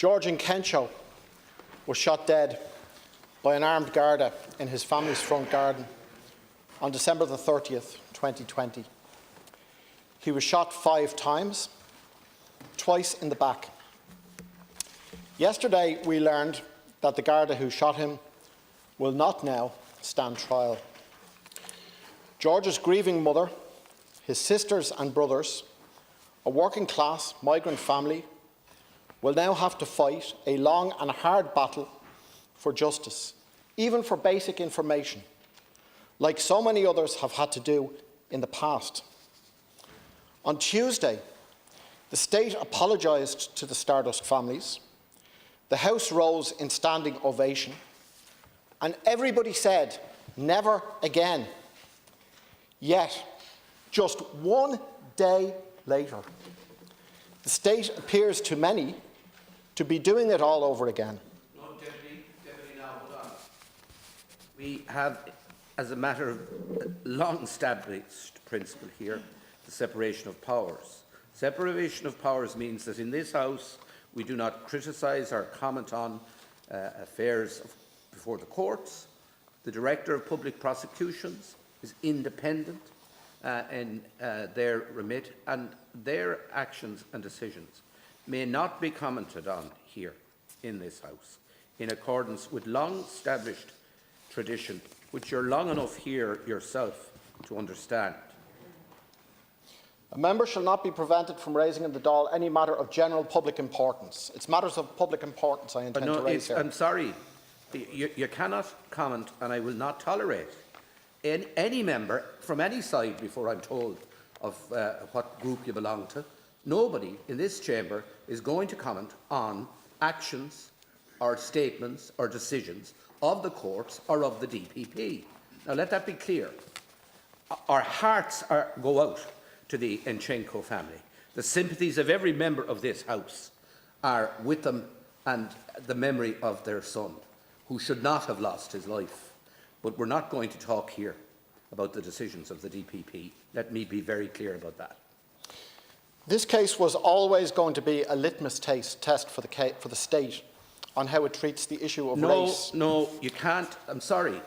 George Nkencho was shot dead by an armed Garda in his family's front garden on December the 30th, 2020. He was shot 5 times, twice in the back. Yesterday, we learned that the Garda who shot him will not now stand trial. George's grieving mother, his sisters and brothers, a working-class migrant family, will now have to fight a long and hard battle for justice, even for basic information, like so many others have had to do in the past. On Tuesday, the state apologised to the Stardust families. The House rose in standing ovation, and everybody said, "Never again." Yet, just 1 day later, the state appears to many to be doing it all over again. No, Deputy, now hold on. We have, as a matter of long-established principle here, the separation of powers. Separation of powers means that in this House we do not criticise or comment on affairs before the courts. The Director of Public Prosecutions is independent in their remit, and their actions and decisions may not be commented on here in this House, in accordance with long-established tradition, which you're long enough here yourself to understand. A member shall not be prevented from raising in the Dáil any matter of general public importance. It's matters of public importance I intend to raise here. I'm sorry, you cannot comment, and I will not tolerate any member from any side, before I'm told of what group you belong to. Nobody in this chamber is going to comment on actions or statements or decisions of the courts or of the DPP. Now let that be clear. Our hearts go out to the Nkencho family. The sympathies of every member of this House are with them and the memory of their son, who should not have lost his life. But we're not going to talk here about the decisions of the DPP. Let me be very clear about that. This case was always going to be a litmus test for the state on how it treats the issue of race. No, you can't. I'm sorry,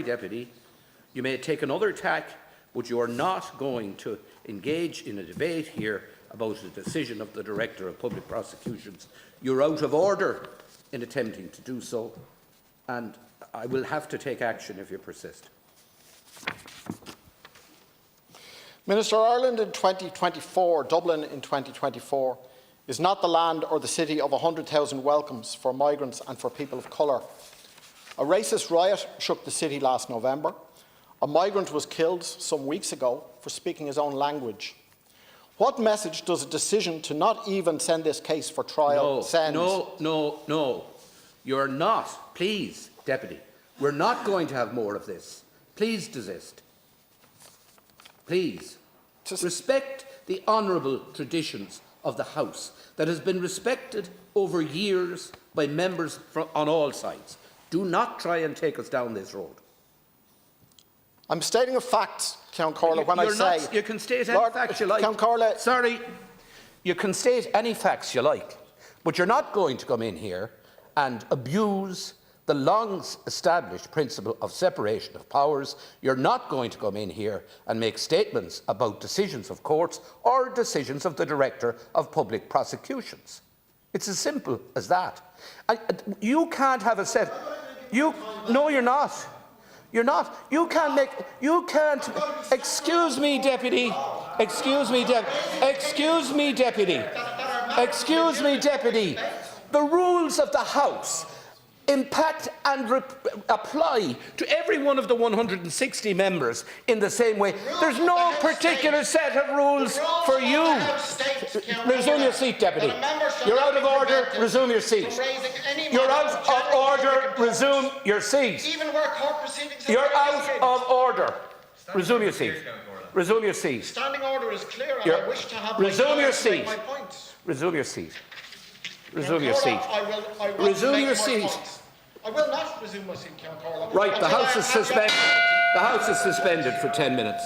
Deputy. You may take another tack, but you are not going to engage in a debate here about the decision of the Director of Public Prosecutions. You're out of order in attempting to do so, and I will have to take action if you persist. Minister, Ireland in 2024, Dublin in 2024, is not the land or the city of 100,000 welcomes for migrants and for people of colour. A racist riot shook the city last November. A migrant was killed some weeks ago for speaking his own language. What message does a decision to not even send this case for trial send? No. You're not. Please, Deputy. We're not going to have more of this. Please desist. Please. Respect the honourable traditions of the House that has been respected over years by members on all sides. Do not try and take us down this road. I'm stating a fact, Ceann Cohairle, when I say... You can state any facts you like. Ceann Cohairle, sorry. You can state any facts you like, but you're not going to come in here and abuse the long-established principle of separation of powers. You're not going to come in here and make statements about decisions of courts or decisions of the Director of Public Prosecutions. It's as simple as that. You can't have a set... No, you're not. You're not. You can't make... You can't... Excuse me, Deputy. Excuse me, Deputy. The rules of the House impact and apply to every one of the 160 members in the same way. There's no particular set of rules for you. Resume your seat, Deputy. You're out of order. Resume your seat. You're out of order. Resume your seat. You're out of order. Resume your seat. Resume your seat. Standing order is clear, and I wish to have resume your seat. Resume your seat. Resume your seat. Resume your seat. I will not resume my seat, Ceann Cohairle. Right, the House is suspended. The House is suspended for 10 minutes.